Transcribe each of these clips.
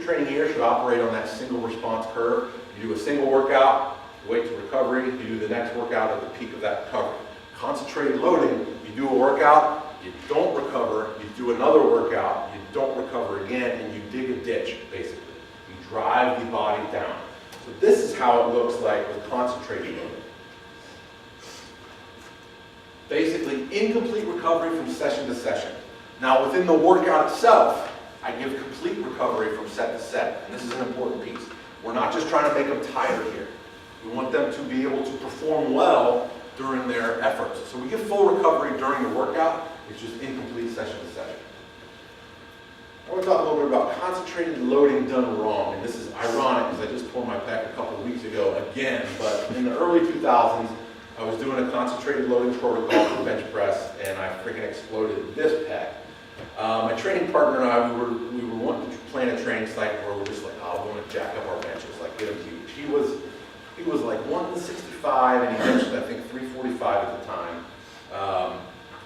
training here should operate on that single response curve. You do a single workout, wait to recovery, you do the next workout at the peak of that recovery. Concentrated loading, you do a workout, you don't recover, you do another workout, you don't recover again, and you dig a ditch, basically. You drive the body down. So this is how it looks like with concentrated loading. Basically, incomplete recovery from session to session. Now, within the workout itself, I give complete recovery from set to set, and this is an important piece. We're not just trying to make them tired here. We want them to be able to perform well during their efforts. So we give full recovery during the workout, it's just incomplete session to session. I want to talk a little bit about concentrated loading done wrong, and this is ironic because I just tore my pec a couple of weeks ago again, but in the early 2000s, I was doing a concentrated loading protocol for bench press, and I freaking exploded this pec. My training partner and I, we were wanting to plan a training cycle where we're just like, oh, we want to jack up our benches, like get them huge. He was like 165, and he benched, I think, 345 at the time.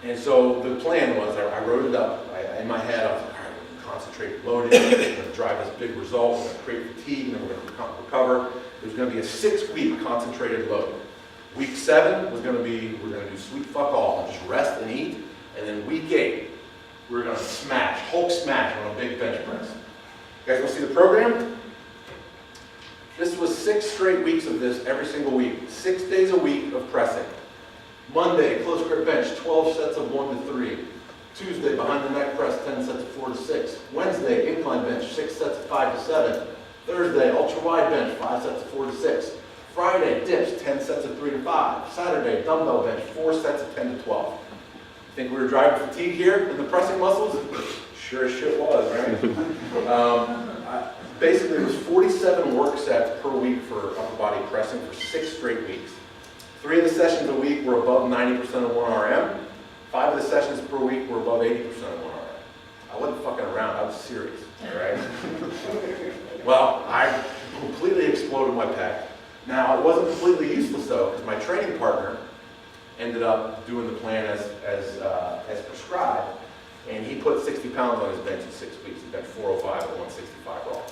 And so the plan was, I wrote it up in my head. I was like, all right, we're going to concentrate loading. We're going to drive this big result. We're going to create fatigue, and then we're going to recover. There's going to be a 6-week concentrated load. Week 7 was going to be, we're going to do sweet fuck all, and just rest and eat. And then week 8, we're going to smash, Hulk smash on a big bench press. You guys want to see the program? This was 6 straight weeks of this every single week. 6 days a week of pressing. Monday, close grip bench, 12 sets of 1 to 3. Tuesday, behind the neck press, 10 sets of 4 to 6. Wednesday, incline bench, 6 sets of 5 to 7. Thursday, ultra wide bench, 5 sets of 4 to 6. Friday, dips, 10 sets of 3 to 5. Saturday, dumbbell bench, 4 sets of 10 to 12. Think we were driving fatigue here in the pressing muscles? Sure as shit was, right? Basically, it was 47 work sets per week for upper body pressing for 6 straight weeks. 3 of the sessions a week were above 90% of 1 RM. 5 of the sessions per week were above 80% of 1 RM. I wasn't fucking around, I was serious, all right? Well, I completely exploded my pec. Now, it wasn't completely useless though, because my training partner ended up doing the plan as prescribed, and he put 60 pounds on his bench in 6 weeks. He benched 405 at 165 raw.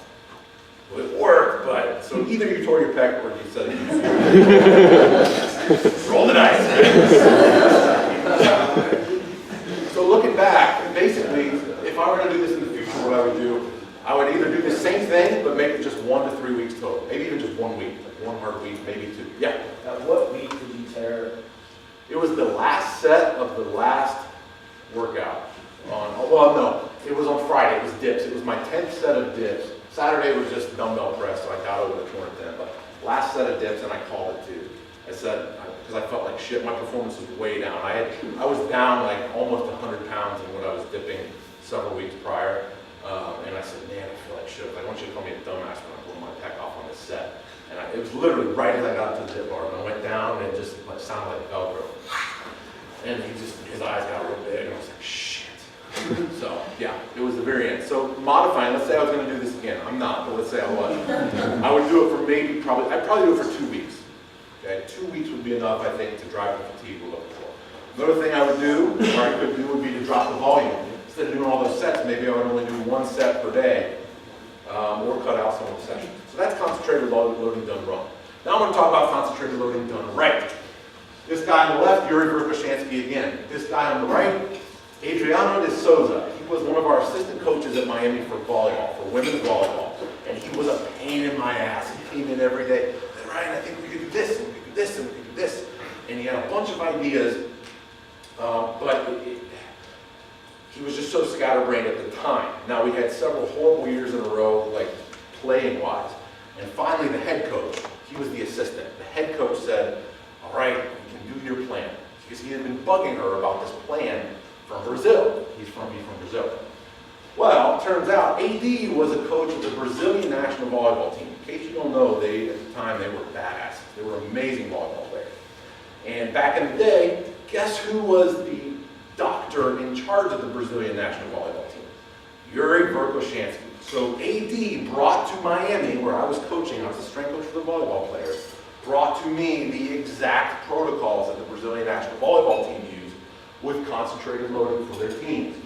Well, it worked, but so either you tore your pec or you said it. Roll the dice. So looking back, basically, if I were going to do this in the future, what I would do, I would either do the same thing, but make it just 1 to 3 weeks total. Maybe even just 1 week, like 1 hard week, maybe 2. Yeah? What week did you tear? It was the last set of the last workout. Well, no, it was on Friday. It was dips. It was my 10th set of dips. Saturday was just dumbbell press, so I got over the 210. But last set of dips, and I called it too. I said, because I felt like shit, my performance was way down. I was down like almost 100 pounds in what I was dipping several weeks prior. And I said, man, I feel like shit. I want you to call me a dumbass when I pull my pec off on this set. And it was literally right as I got to the dip bar, and I went down, and it just like sounded like Velcro. And his eyes got real big, and I was like, shit. So, yeah, it was the very end. So, modifying, let's say I was going to do this again. I'm not, but let's say I was. I would do it for I'd probably do it for 2 weeks. Okay, 2 weeks would be enough, I think, to drive the fatigue we're looking for. Another thing I would do, or I could do, would be to drop the volume. Instead of doing all those sets, maybe I would only do 1 set per day, or cut out some of the sessions. So that's concentrated loading done wrong. Now I'm going to talk about concentrated loading done right. This guy on the left, Yuri Verkhoshansky again. This guy on the right, Adriano de Souza. He was one of our assistant coaches at Miami for volleyball, for women's volleyball. And he was a pain in my ass. He came in every day, Ryan, I think we could do this, and we could do this, and we could do this. And he had a bunch of ideas, but he was just so scatterbrained at the time. Now, we had several horrible years in a row, like playing-wise. And finally, the head coach, he was the assistant. The head coach said, all right, you can do your plan. Because he had been bugging her about this plan from Brazil. He's from Brazil. Well, it turns out AD was a coach of the Brazilian national volleyball team. In case you don't know, at the time, they were badasses. They were amazing volleyball players. And back in the day, guess who was the doctor in charge of the Brazilian national volleyball team? Yuri Verkhoshansky. So AD brought to Miami, where I was coaching, I was the strength coach for the volleyball players, brought to me the exact protocols that the Brazilian national volleyball team used with concentrated loading for their teams.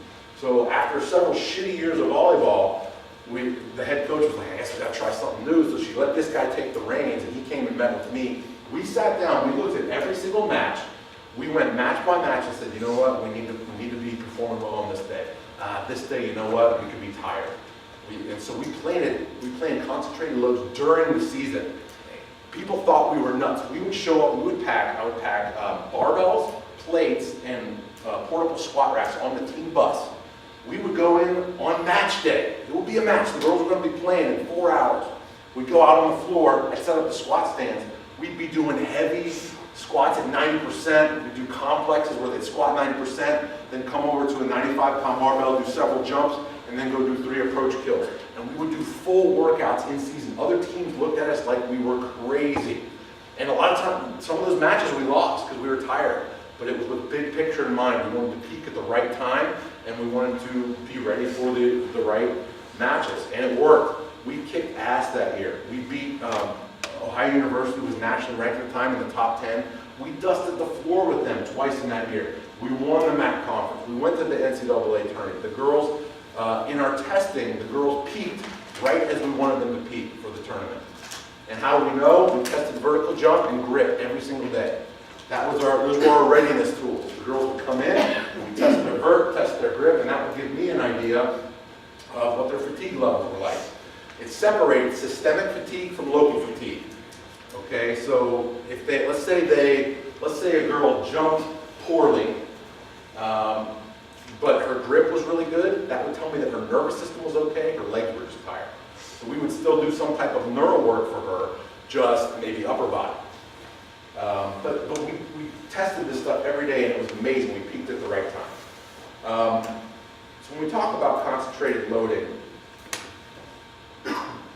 So after several shitty years of volleyball, the head coach was like, I guess we gotta try something new. So she let this guy take the reins, and he came and met with me. We sat down, we looked at every single match. We went match by match and said, you know what, we need to be performing well on this day. This day, you know what, we could be tired. And so we planned concentrated loads during the season. People thought we were nuts. We would show up, I would pack barbells, plates, and portable squat racks on the team bus. We would go in on match day. It would be a match. The girls were going to be playing in 4 hours. We'd go out on the floor, I'd set up the squat stands. We'd be doing heavy squats at 90%. We'd do complexes where they'd squat 90%, then come over to a 95-pound barbell, do several jumps, and then go do 3 approach kills. And we would do full workouts in season. Other teams looked at us like we were crazy. And a lot of times, some of those matches we lost because we were tired. But it was with a big picture in mind. We wanted to peak at the right time, and we wanted to be ready for the right matches. And it worked. We kicked ass that year. We beat Ohio University, was nationally ranked at the time, in the top 10. We dusted the floor with them twice in that year. We won the MAC conference. We went to the NCAA tournament. The girls, in our testing, the girls peaked right as we wanted them to peak for the tournament. And how do we know? We tested vertical jump and grip every single day. Those were our readiness tools. The girls would come in, we test their vert, test their grip, and that would give me an idea of what their fatigue levels were like. It separated systemic fatigue from local fatigue. Okay, so if let's say a girl jumped poorly, but her grip was really good, that would tell me that her nervous system was okay, her legs were just tired. So we would still do some type of neural work for her, just maybe upper body. But we tested this stuff every day, and it was amazing. We peaked at the right time. So when we talk about concentrated loading,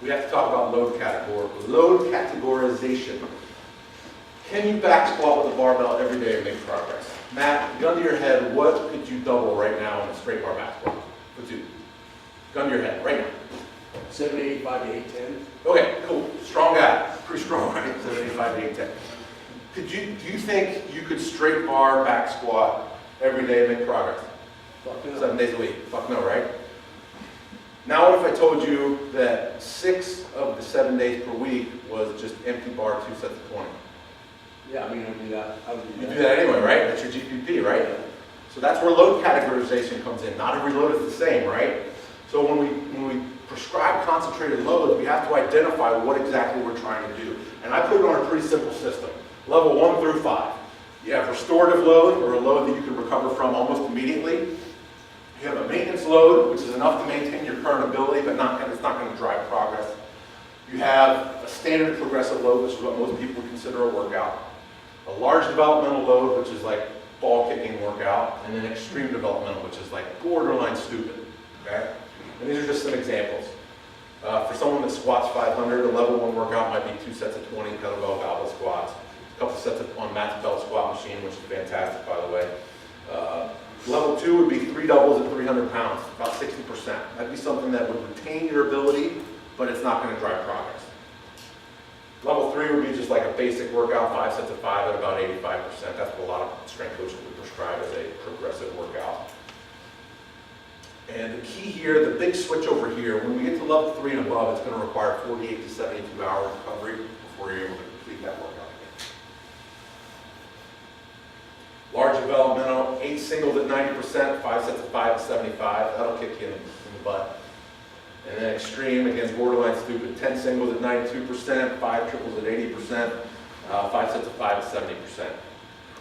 we have to talk about load categorization. Can you back squat with a barbell every day and make progress? Matt, gun to your head, what could you double right now in a straight bar back squat? What's you? Gun to your head, right now. 785 to 810. Okay, cool. Strong guy. Pretty strong, right? 785 to 810. Do you think you could straight bar back squat every day and make progress? Fuck no. 7 days a week? Fuck no, right? Now what if I told you that 6 of the 7 days per week was just empty bar, 2 sets of 20? Yeah, I mean, I would do that. You do that anyway, right? That's your GPP, right? Yeah. So that's where load categorization comes in. Not every load is the same, right? So when we prescribe concentrated loads, we have to identify what exactly we're trying to do. And I put it on a pretty simple system. Level 1 through 5. You have restorative load, or a load that you can recover from almost immediately. You have a maintenance load, which is enough to maintain your current ability, but it's not going to drive progress. You have a standard progressive load, which is what most people would consider a workout. A large developmental load, which is like ball kicking workout, and then extreme developmental, which is like borderline stupid. Okay? And these are just some examples. For someone that squats 500, a level 1 workout might be 2 sets of 20 kettlebell goblet squats. A couple sets on Matt's belt squat machine, which is fantastic, by the way. Level 2 would be 3 doubles at 300 pounds, about 60%. That'd be something that would retain your ability, but it's not going to drive progress. Level 3 would be just like a basic workout, 5 sets of 5 at about 85%. That's what a lot of strength coaches would prescribe as a progressive workout. And the key here, the big switch over here, when we get to level 3 and above, it's going to require 48 to 72 hours recovery before you're able to complete that workout. Large developmental, 8 singles at 90%, 5 sets of 5 at 75. That'll kick you in the butt. And then extreme, again, borderline stupid, 10 singles at 92%, 5 triples at 80%, 5 sets of 5 at 70%.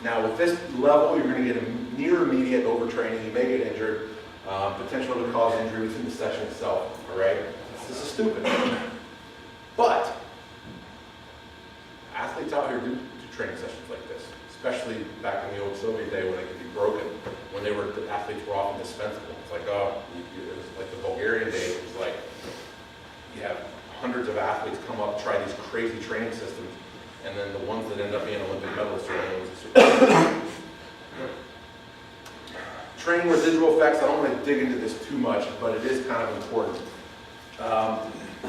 Now with this level, you're going to get a near immediate overtraining. You may get injured, potential to cause injury within the session itself, all right? This is stupid. But athletes out here do training sessions like this, especially back in the old Soviet day when they could be broken, when the athletes were often dispensable. It's like, it was like the Bulgarian days. It was like you have hundreds of athletes come up, try these crazy training systems, and then the ones that end up being Olympic medalists are the ones that training residual effects. I don't want to dig into this too much, but it is kind of important.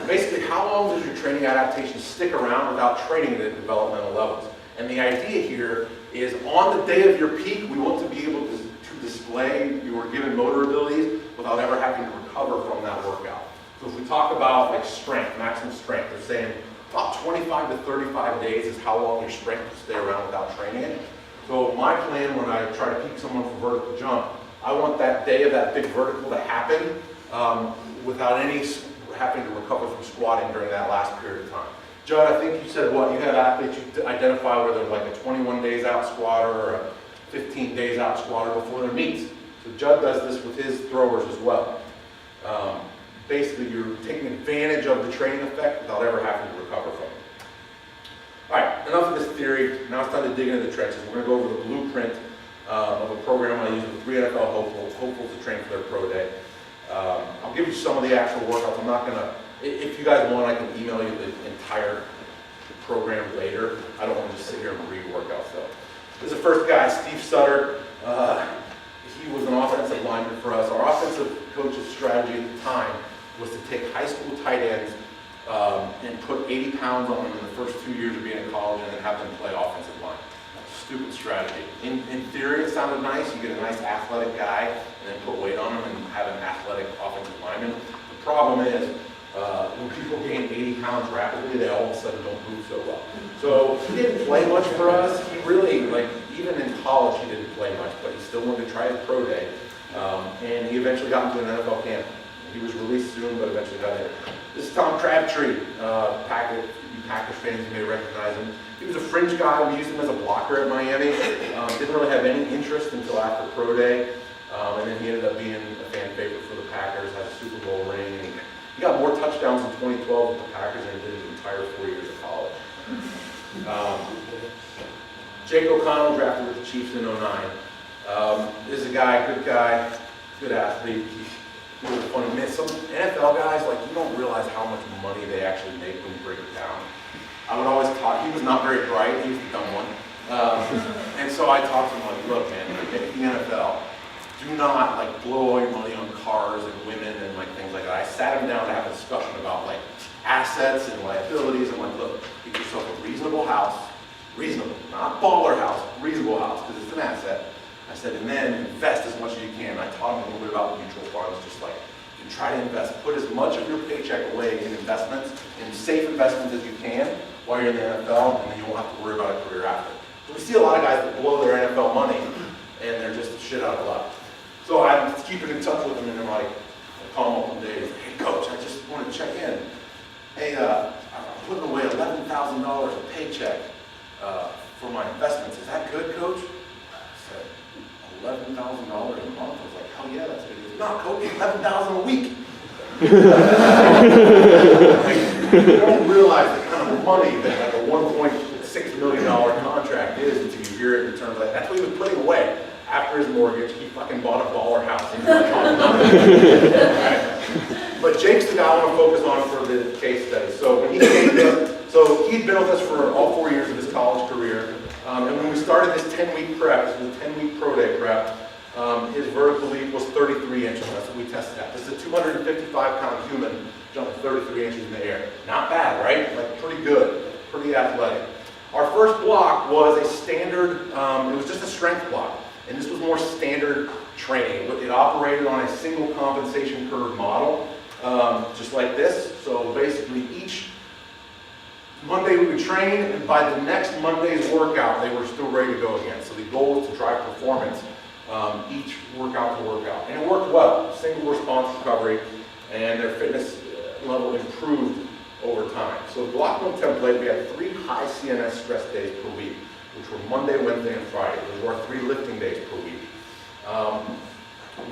Basically, how long does your training adaptation stick around without training at developmental levels? And the idea here is on the day of your peak, we want to be able to display your given motor abilities without ever having to recover from that workout. So if we talk about like strength, maximum strength, they're saying about 25 to 35 days is how long your strength will stay around without training it. So my plan when I try to peak someone for vertical jump, I want that day of that big vertical to happen without any having to recover from squatting during that last period of time. Judd, I think you said what, you had athletes you identify whether they're like a 21 days out squatter or a 15 days out squatter before their meets. So Judd does this with his throwers as well. Basically, you're taking advantage of the training effect without ever having to recover from it. All right, enough of this theory. Now it's time to dig into the trenches. We're going to go over the blueprint of a program I use with 3 NFL hopefuls to train for their pro day. I'll give you some of the actual workouts. I'm not going to, if you guys want, I can email you the entire program later. I don't want to just sit here and read workouts though. This is the first guy, Steve Sutter. He was an offensive lineman for us. Our offensive coach's strategy at the time was to take high school tight ends and put 80 pounds on them in the first 2 years of being in college and then have them play offensive line. Stupid strategy. In theory, it sounded nice. You get a nice athletic guy and then put weight on him and have an athletic offensive lineman. The problem is, when people gain 80 pounds rapidly, they all of a sudden don't move so well. So he didn't play much for us. He really, like, even in college, he didn't play much, but he still wanted to try his pro day. And he eventually got into an NFL camp. He was released soon, but eventually got in. This is Tom Crabtree, Packers fans, you may recognize him. He was a fringe guy. We used him as a blocker at Miami. Didn't really have any interest until after pro day. And then he ended up being a fan favorite for the Packers, had a Super Bowl ring. And he got more touchdowns in 2012 with the Packers than he did his entire 4 years of college. Jake O'Connell, drafted with the Chiefs in 09. This is a guy, good athlete. He was funny. Man, some NFL guys, like, you don't realize how much money they actually make when you break it down. I would always talk, he was not very bright, he was the dumb one. And so I talked to him like, look man, in the NFL, do not like blow all your money on cars and women and like things like that. I sat him down to have a discussion about like assets and liabilities. I'm like, look, get yourself a reasonable house, reasonable, not baller house, reasonable house, because it's an asset. I said, and then invest as much as you can. I taught him a little bit about mutual funds, just like, you try to invest, put as much of your paycheck away in investments, in safe investments as you can, while you're in the NFL, and then you won't have to worry about a career after. So we see a lot of guys that blow their NFL money, and they're just shit out of luck. So I'm keeping in touch with them, and they're like, I call them up one day, hey coach, I just wanted to check in. Hey, I'm putting away $11,000 a paycheck for my investments. Is that good, coach? $11,000 a month. I was like, hell yeah, that's good. He goes, no, coach, $11,000 a week. You don't realize the kind of money that like a $1.6 million contract is until you hear it in terms like that's what he was putting away. After his mortgage, he fucking bought a baller house. Right? But Jake's the guy I want to focus on for the case study. So when he came in, so he'd been with us for all 4 years of his college career. And when we started this 10-week prep, this was a 10-week pro day prep, his vertical leap was 33 inches. That's what we tested at. This is a 255-pound human jumping 33 inches in the air. Not bad, right? Like pretty good, pretty athletic. Our first block was a standard, it was just a strength block. And this was more standard training. It operated on a single compensation curve model, just like this. So basically each Monday we would train, and by the next Monday's workout, they were still ready to go again. So the goal was to drive performance each workout to workout. And it worked well, single response recovery, and their fitness level improved over time. So the block 1 template, we had 3 high CNS stress days per week, which were Monday, Wednesday, and Friday. Those were our 3 lifting days per week.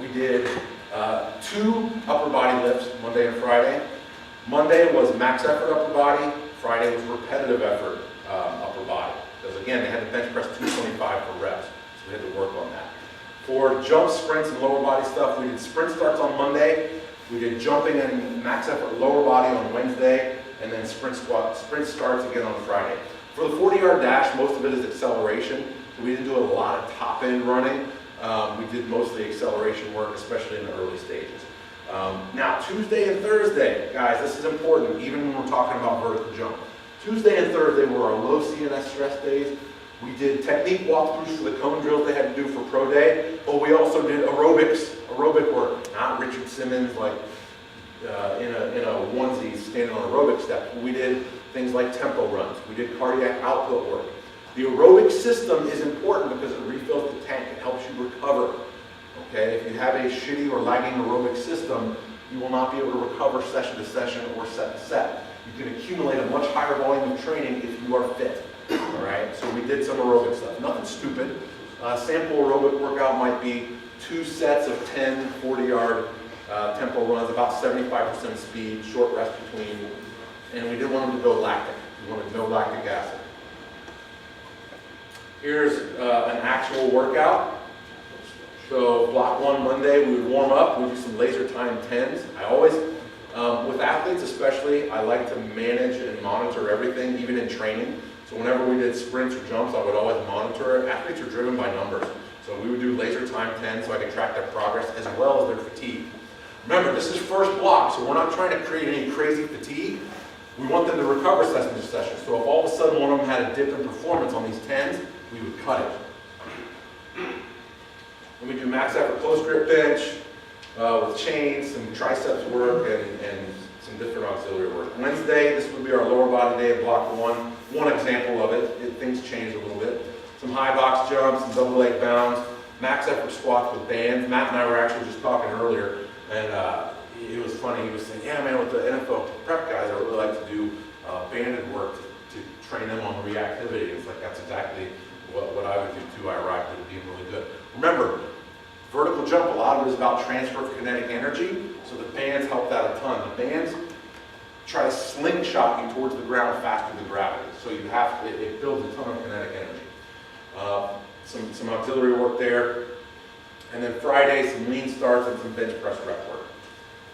We did 2 upper body lifts, Monday and Friday. Monday was max effort upper body. Friday was repetitive effort upper body. Because again, they had to bench press 225 for reps, so we had to work on that. For jump, sprints, and lower body stuff, we did sprint starts on Monday. We did jumping and max effort lower body on Wednesday, and then sprint starts again on Friday. For the 40-yard dash, most of it is acceleration. So we didn't do a lot of top-end running. We did mostly acceleration work, especially in the early stages. Now, Tuesday and Thursday, guys, this is important, even when we're talking about vertical jump. Tuesday and Thursday were our low CNS stress days. We did technique walkthroughs for the cone drills they had to do for pro day, but we also did aerobic work, not Richard Simmons, like in a onesie standing on aerobic steps. We did things like tempo runs. We did cardiac output work. The aerobic system is important because it refills the tank. It helps you recover. Okay, if you have a shitty or lagging aerobic system, you will not be able to recover session to session or set to set. You can accumulate a much higher volume of training if you are fit. All right, so we did some aerobic stuff. Nothing stupid. Sample aerobic workout might be 2 sets of 10 40-yard tempo runs, about 75% speed, short rest between, and we didn't want them to go lactic. We wanted no lactic acid. Here's an actual workout. So block 1 Monday, we would warm up, we do some laser time 10s. I always, with athletes especially, I like to manage and monitor everything, even in training. So whenever we did sprints or jumps, I would always monitor it. Athletes are driven by numbers. So we would do laser time 10 so I could track their progress as well as their fatigue. Remember, this is first block, so we're not trying to create any crazy fatigue. We want them to recover session to session. So if all of a sudden one of them had a dip in performance on these 10s, we would cut it. And we do max effort close grip bench with chains, some triceps work, and some different auxiliary work. Wednesday, this would be our lower body day of block 1. One example of it. Things change a little bit. Some high box jumps, some double leg bounds, max effort squats with bands. Matt and I were actually just talking earlier, and it was funny. He was saying, yeah, man, with the NFL prep guys, I really like to do banded work to train them on reactivity. It's like, that's exactly what I would do too. I arrived at it being really good. Remember, vertical jump, a lot of it is about transfer of kinetic energy, so the bands help that a ton. The bands try to slingshot you towards the ground faster than gravity, so you have to, it builds a ton of kinetic energy. Some auxiliary work there, and then Friday, some lean starts and some bench press rep work.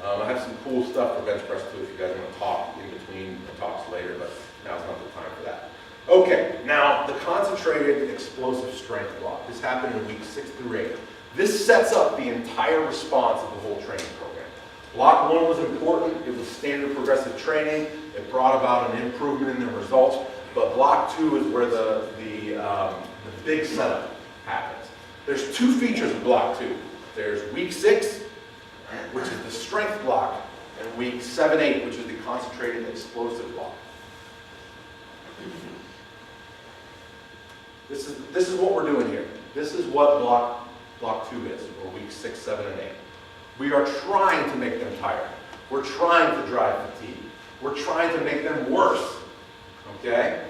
I have some cool stuff for bench press too if you guys want to talk in between the talks later, but now's not the time for that. Okay, now the concentrated explosive strength block. This happened in week 6 through 8. This sets up the entire response of the whole training program. Block 1 was important. It was standard progressive training. It brought about an improvement in the results. But block 2 is where the big setup happens. There's 2 features of block 2. There's week 6, which is the strength block, and week 7, 8, which is the concentrated explosive block. This is what we're doing here. This is what block 2 is, or week 6, 7, and 8. We are trying to make them tired. We're trying to drive fatigue. We're trying to make them worse. Okay?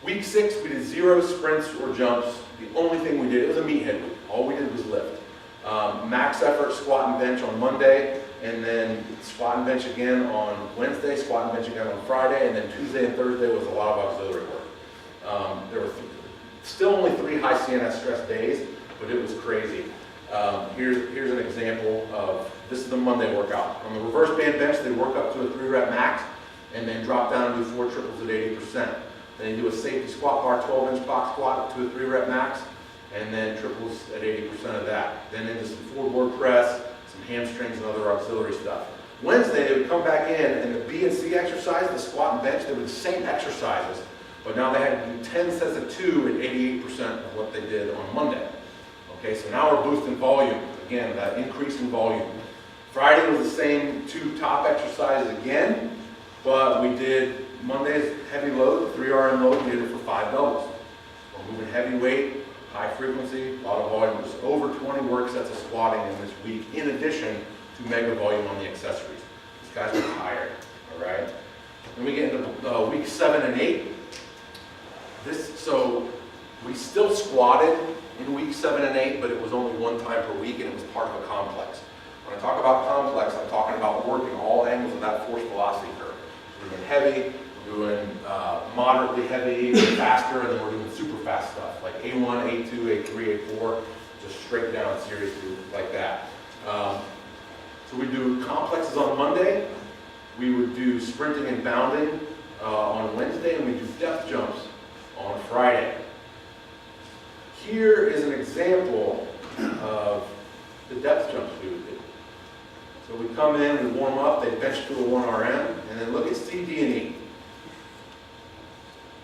Week 6, we did 0 sprints or jumps. The only thing we did, it was a meathead week. All we did was lift. Max effort squat and bench on Monday, and then squat and bench again on Wednesday, squat and bench again on Friday, and then Tuesday and Thursday was a lot of auxiliary work. There were still only 3 high CNS stress days, but it was crazy. Here's an example of, this is the Monday workout. On the reverse band bench, they work up to a 3-rep max, and then drop down and do 4 triples at 80%. Then you do a safety squat bar, 12-inch box squat up to a 3-rep max, and then triples at 80% of that. Then into some forward press, some hamstrings and other auxiliary stuff. Wednesday, they would come back in, and the B and C exercise, the squat and bench, they were the same exercises, but now they had to do 10 sets of 2 at 88% of what they did on Monday. Okay, so now we're boosting volume. Again, that increase in volume. Friday was the same 2 top exercises again, but we did Monday's heavy load, 3 RM load, we did it for 5 doubles. We're moving heavy weight, high frequency, a lot of volume. There's over 20 work sets of squatting in this week, in addition to mega volume on the accessories. These guys are tired, all right? Then we get into week 7 and 8. So we still squatted in week 7 and 8, but it was only 1 time per week, and it was part of a complex. When I talk about complex, I'm talking about working all angles of that force velocity curve. We're doing heavy, we're doing moderately heavy, faster, and then we're doing super fast stuff, like A1, A2, A3, A4, just straight down series like that. So we do complexes on Monday, we would do sprinting and bounding on Wednesday, and we do depth jumps on Friday. Here is an example of the depth jumps we would do. So we come in, we warm up, they bench to a 1 RM, and then look at C, D, and E.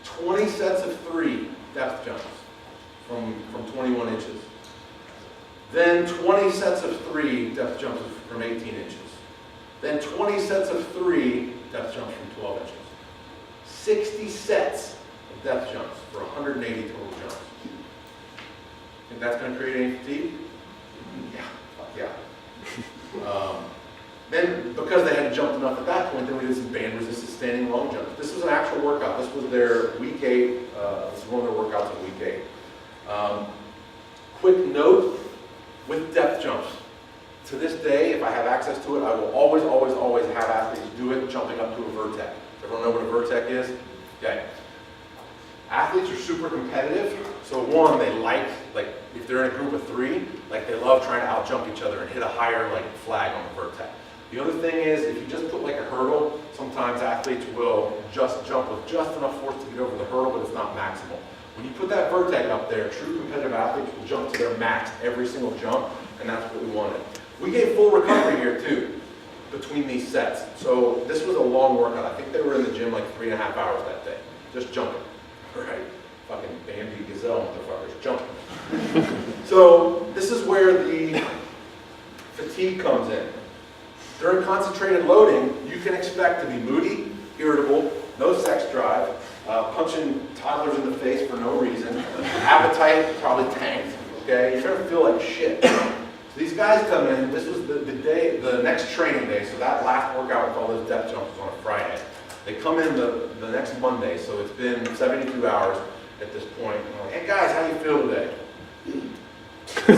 20 sets of 3 depth jumps from 21 inches. Then 20 sets of 3 depth jumps from 18 inches. Then 20 sets of 3 depth jumps from 12 inches. 60 sets of depth jumps for 180 total jumps. Think that's going to create any fatigue? Yeah, fuck yeah. Then, because they hadn't jumped enough at that point, then we did some band-resisted standing long jumps. This was an actual workout. This was their week 8. This is one of their workouts in week 8. Quick note, with depth jumps. To this day, if I have access to it, I will always, always, always have athletes do it jumping up to a vertex. Everyone know what a vertex is? Okay. Athletes are super competitive. So one, they like if they're in a group of 3, they love trying to out-jump each other and hit a higher flag on the vertex. The other thing is, if you just put a hurdle, sometimes athletes will just jump with just enough force to get over the hurdle, but it's not maximal. When you put that vertex up there, true competitive athletes will jump to their max every single jump, and that's what we wanted. We gave full recovery here too, between these sets. So this was a long workout. I think they were in the gym 3.5 hours that day, just jumping, right? Fucking Bambi Gazelle motherfuckers, jumping. So this is where the fatigue comes in. During concentrated loading, you can expect to be moody, irritable, no sex drive, punching toddlers in the face for no reason, appetite probably tanked, okay? You're gonna feel like shit. So these guys come in, this was the next training day, so that last workout with all those depth jumps was on a Friday. They come in the next Monday, so it's been 72 hours at this point. I'm like, hey guys, how do you feel today? I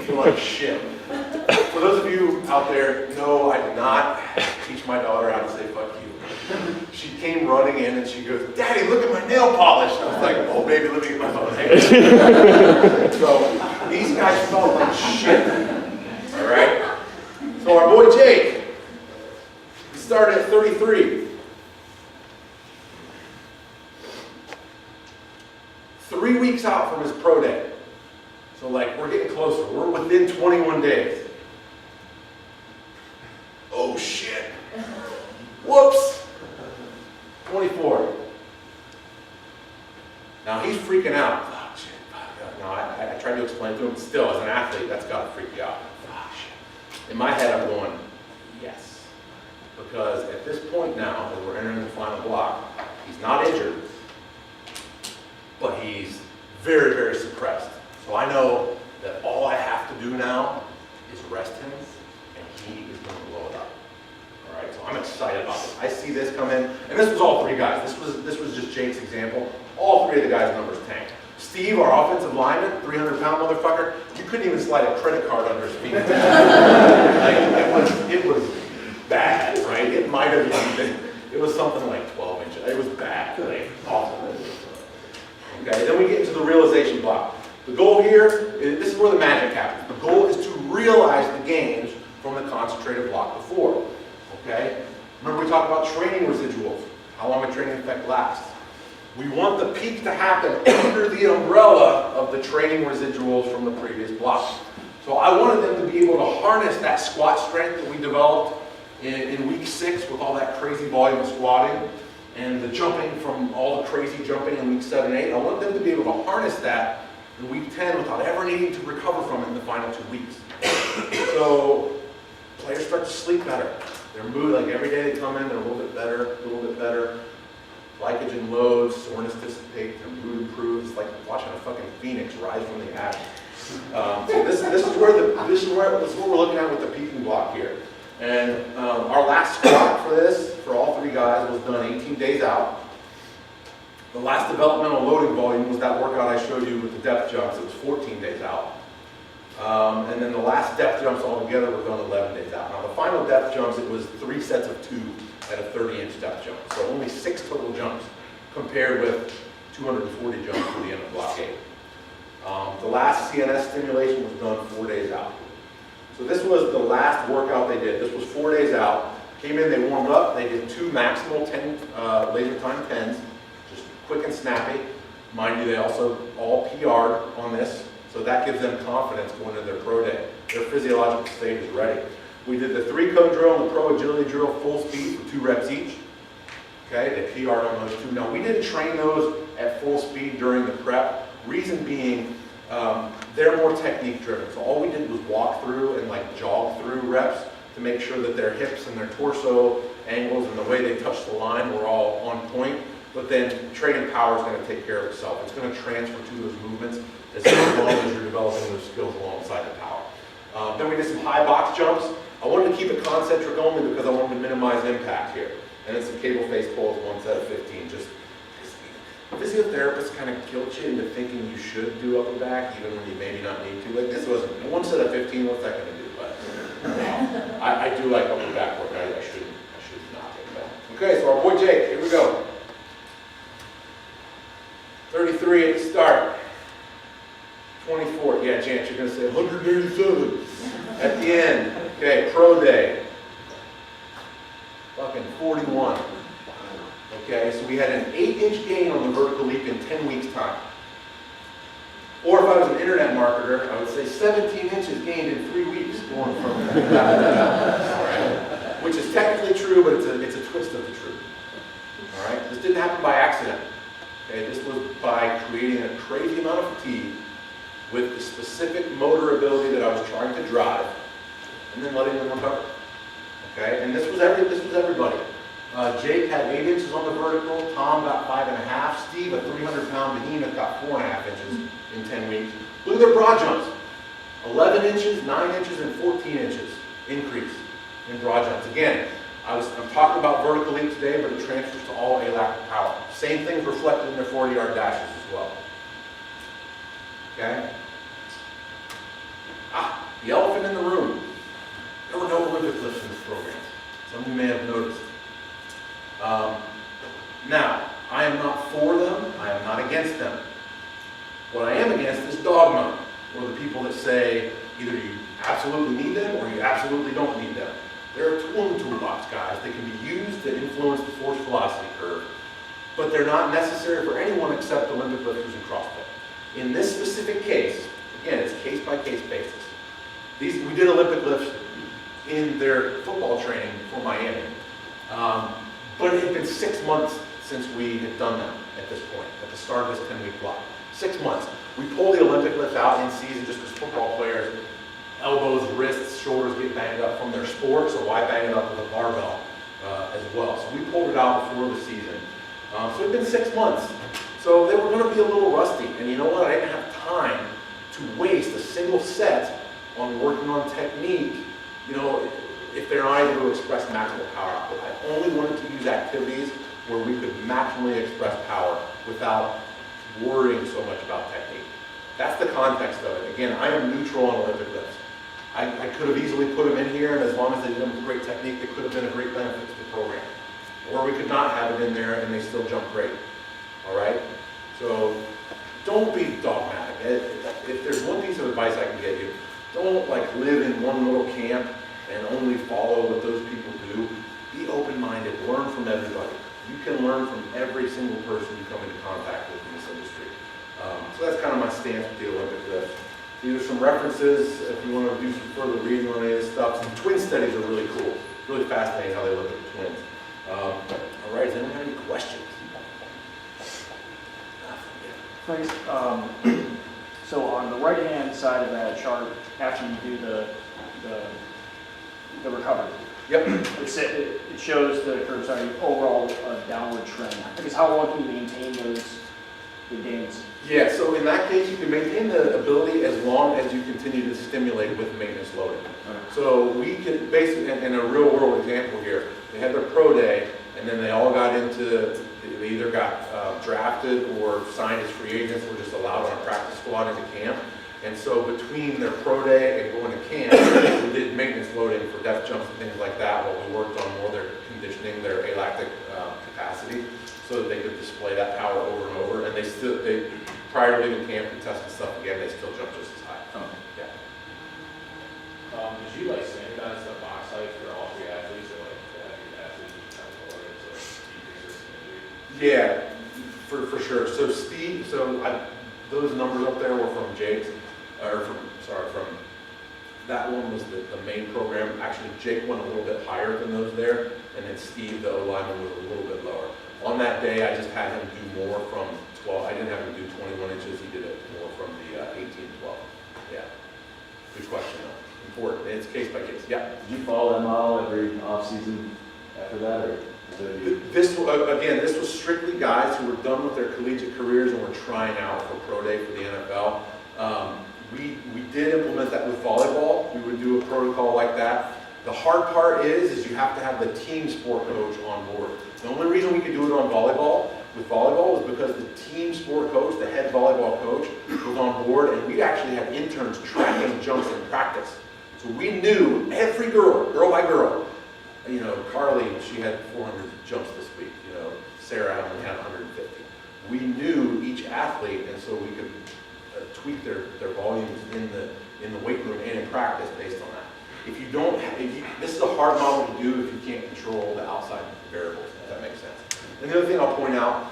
feel like shit. For those of you out there, no, I did not teach my daughter how to say fuck you. She came running in and she goes, Daddy, look at my nail polish. I was like, oh baby, let me get my phone. So these guys felt like shit. All right? So our boy Jake, he started at 33. 3 weeks out from his pro day. So we're getting closer. We're within 21 days. Oh shit. Whoops. 24. Now he's freaking out. Oh shit. Now I tried to explain to him, still as an athlete, that's gotta freak you out. Oh shit. In my head I'm going, yes. Because at this point now, as we're entering the final block, he's not injured, but he's very, very suppressed. So I know that all I have to do now is rest him, and he is going to blow it up. All right, so I'm excited about this. I see this come in, and this was all 3 guys. This was just Jake's example. All 3 of the guys' numbers tanked. Steve, our offensive lineman, 300-pound motherfucker, you couldn't even slide a credit card under his feet. It was bad, right? It might have even been, it was something like 12 inches. It was bad, awful. Okay, then we get into the realization block. The goal here, this is where the magic happens. The goal is to realize the gains from the concentrated block before. Okay? Remember we talked about training residuals, how long a training effect lasts. We want the peak to happen under the umbrella of the training residuals from the previous block. So I wanted them to be able to harness that squat strength that we developed in week 6 with all that crazy volume of squatting, and the jumping from all the crazy jumping in week 7 and 8. I want them to be able to harness that in week 10 without ever needing to recover from it in the final 2 weeks. So players start to sleep better. Their mood, every day they come in, they're a little bit better. Glycogen loads, soreness dissipates, their mood improves. It's like watching a fucking phoenix rise from the ashes. So this is what we're looking at with the peaking block here. And our last squat for all 3 guys was done 18 days out. The last developmental loading volume was that workout I showed you with the depth jumps. It was 14 days out. And then the last depth jumps altogether were done 11 days out. Now the final depth jumps, it was 3 sets of 2 at a 30-inch depth jump. So only 6 total jumps compared with 240 jumps for the end of block 8. The last CNS stimulation was done 4 days out. So this was the last workout they did. This was 4 days out. Came in, they warmed up. They did 2 maximal 10 laser time 10s, just quick and snappy. Mind you, they also all PR'd on this, so that gives them confidence going into their pro day. Their physiological state is ready. We did the 3-cone drill and the pro agility drill full speed for 2 reps each. Okay, they PR'd on those 2. Now we didn't train those at full speed during the prep. Reason being, They're more technique driven. So all we did was walk through and like jog through reps to make sure that their hips and their torso angles and the way they touch the line were all on point. But then training power is going to take care of itself. It's going to transfer to those movements as long as you're developing those skills alongside the power. Then we did some high box jumps. I wanted to keep it concentric only because I wanted to minimize impact here. And then some cable face pulls, one set of 15. Just physiotherapists kind of guilt you into thinking you should do upper back even when you maybe not need to. Like this wasn't one set of 15. What's that going to do? But I do like upper back work. I should not take that. Okay, so our boy Jake. Here we go. 33 at the start. 24. Yeah, Chance, you're going to say 187 at the end. Okay, pro day. Fucking 41. Okay, so we had an 8-inch gain on the vertical leap in 10 weeks' time. Or if I was an internet marketer, I would say 17 inches gained in 3 weeks going from that. All right. Which is technically true, but it's a twist of the truth. All right, this didn't happen by accident. Okay, this was by creating a crazy amount of fatigue with the specific motor ability that I was trying to drive, and then letting them recover. Okay, and this was everybody. Jake had 8 inches on the vertical. Tom got 5.5. Steve, a 300-pound behemoth, got 4.5 inches in 10 weeks. Look at their broad jumps: 11 inches, 9 inches, and 14 inches increase in broad jumps. Again, I'm talking about vertical leap today, but it transfers to all alactic power. Same things reflected in their 40-yard dashes as well. Okay? The elephant in the room. There were no Olympic lifts in this program. Some of you may have noticed. Now, I am not for them. I am not against them. What I am against is dogma, or the people that say either you absolutely need them or you absolutely don't need them. They're a tool in the toolbox, guys. They can be used to influence the force velocity curve, but they're not necessary for anyone except Olympic lifters and CrossFit. In this specific case, again, it's case-by-case basis. We did Olympic lifts in their football training for Miami, but it had been 6 months since we had done them at this point, at the start of this 10-week block. 6 months. We pull the Olympic lift out in season just because football players, elbows, wrists, shoulders get banged up from their sport, so why bang it up with a barbell as well? So we pulled it out before the season. So it had been 6 months. So they were going to be a little rusty. And you know what? I didn't have time to waste a single set on working on technique, if they're not able to express maximal power output. I only wanted to use activities where we could maximally express power without worrying so much about technique. That's the context of it. Again, I am neutral on Olympic lifts. I could have easily put them in here, and as long as they did them with great technique, they could have been a great benefit to the program. Or we could not have it in there and they still jump great. All right? So don't be dogmatic. If there's one piece of advice I can get you, don't live in one little camp and only follow what those people do. Be open-minded. Learn from everybody. You can learn from every single person you come into contact with in this industry. So that's kind of my stance with the Olympic lift. These are some references if you want to do some further reading on any of this stuff. Some twin studies are really cool. It's really fascinating how they look at the twins. All right, does anyone have any questions? Thanks. So on the right-hand side of that chart, after you do the recovery, Yep. it shows the curve, overall downward trend. I guess how long can you maintain the gains? Yeah, so in that case, you can maintain the ability as long as you continue to stimulate with maintenance loading. Okay. So we can basically, in a real world example here, they had their pro day, and then they all got into, they either got drafted or signed as free agents, or just allowed on a practice squad into camp. And so between their pro day and going to camp, we did maintenance loading for depth jumps and things like that, while we worked on more their conditioning, their alactic capacity, so that they could display that power over and over. And they prior to leaving camp and testing stuff again, they still jump just as high. Oh. Yeah. Did you standardize the box height for all three athletes, or the heavy athletes kind of lower it so decreases injury? Yeah, for sure. So Steve, those numbers up there were from Jake's, from that one was the main program. Actually, Jake went a little bit higher than those there, and then Steve, the O-lineman, was a little bit lower. On that day, I just had him do more from 12. I didn't have him do 21 inches. He did it more from the 18 important, it's case by case, yeah. Did you follow that model every off-season after that, or was it you? Again, this was strictly guys who were done with their collegiate careers and were trying out for pro day for the NFL. We did implement that with volleyball. We would do a protocol like that. The hard part is you have to have the team sport coach on board. The only reason we could do it on volleyball, with volleyball, is because the team sport coach, the head volleyball coach, was on board, and we actually had interns tracking jumps in practice. So we knew every girl by girl. You know, Carly, she had 400 jumps this week. You know, Sarah only had 150. We knew each athlete, and so we could tweak their volumes in the weight room and in practice based on that. If you don't, this is a hard model to do if you can't control the outside variables. If that makes sense. And the other thing I'll point out,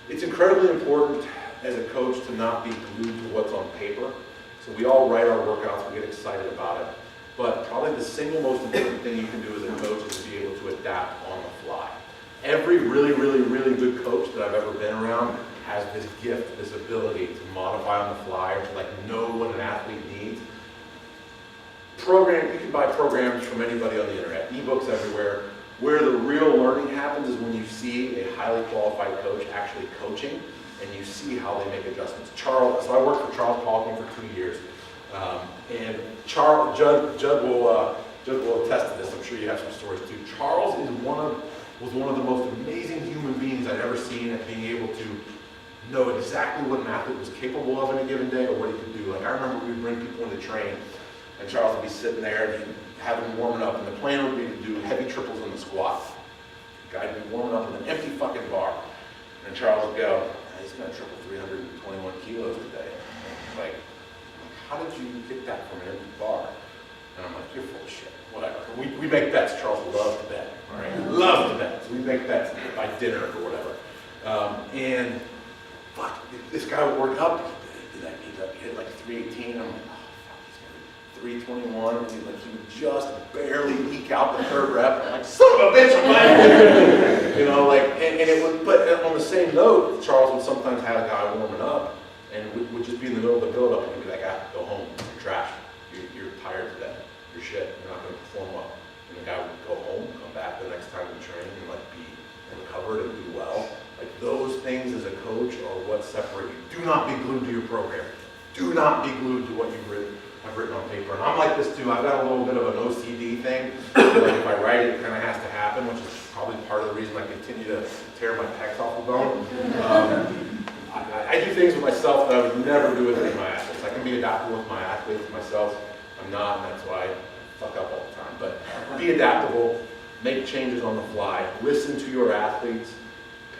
it's incredibly important as a coach to not be glued to what's on paper. So we all write our workouts, we get excited about it. But probably the single most important thing you can do as a coach is to be able to adapt on the fly. Every really good coach that I've ever been around has this gift, this ability to modify on the fly, or to like know what an athlete needs. You can buy programs from anybody on the internet, ebooks everywhere. Where the real learning happens is when you see a highly qualified coach actually coaching, and you see how they make adjustments. So I worked for Charles Poliquin for 2 years, and Judd will attest to this. I'm sure you have some stories too. Charles was one of the most amazing human beings I'd ever seen at being able to know exactly what an athlete was capable of in a given day or what he could do. Like I remember we'd bring people in to train, and Charles would be sitting there and have him warming up, and the plan would be to do heavy triples in the squat. The guy would be warming up with an empty fucking bar, and Charles would go, he's gonna triple 321 kilos today. Like, how did you get that from an empty bar? And I'm like, you're full of shit. Whatever. We make bets. Charles loves to bet. All right, loves to bet. So we make bets by dinner or whatever. And fuck, this guy would work up. He hit like 318. I'm like, oh fuck, he's gonna be 321. And he would just barely eke out the third rep. I'm like, son of a bitch, I'm playing. You know, like, and it would. But on the same note, Charles would sometimes have a guy warming up, and would just be in the middle of the build-up, and he'd be like, go home, you're trash. You're tired today. You're shit. You're not going to perform well. And the guy would go home, come back the next time we train, and like be recovered and do well. Like those things as a coach are what separate you. Do not be glued to your program. Do not be glued to what have written on paper. And I'm like this too. I've got a little bit of an OCD thing. Like if I write it, it kind of has to happen, which is probably part of the reason I continue to tear my pecs off the bone. I do things with myself that I would never do with any of my athletes. I can be adaptable with my athletes, myself. I'm not, and that's why I fuck up all the time. But be adaptable, make changes on the fly, listen to your athletes,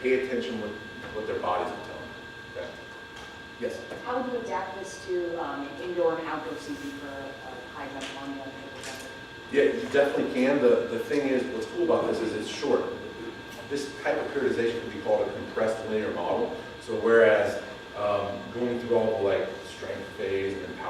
pay attention with what their bodies are telling you. Okay? Yes? How would you adapt this to an indoor and outdoor season for a high jump, long jump? Yeah, you definitely can. The thing is, what's cool about this is it's short. This type of periodization could be called a compressed linear model. So whereas going through all the like strength phase and power